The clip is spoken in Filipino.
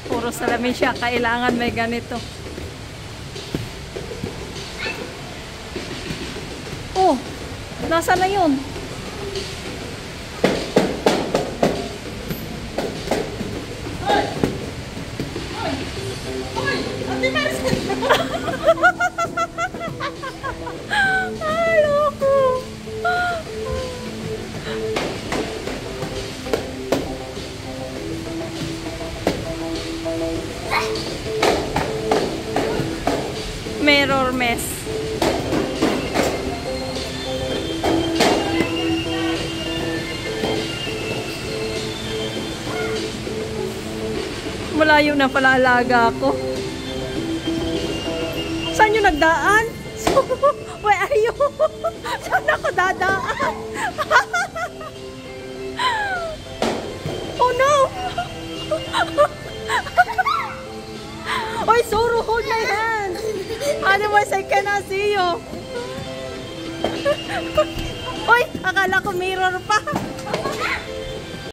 Puro salamin siya. Kailangan may ganito. Oh, nasa na yun? Hoy! Hoy! Hoy! Ate Marcel! Ay, loko! Mirror mess. Malayo na pala alaga ko. Saan yung nagdaan? Where are you? Saan ako dadaan? Oh no! Oy, Zoro, hold my hand! Otherwise, I cannot see you. Oy, akala ko mirror pa.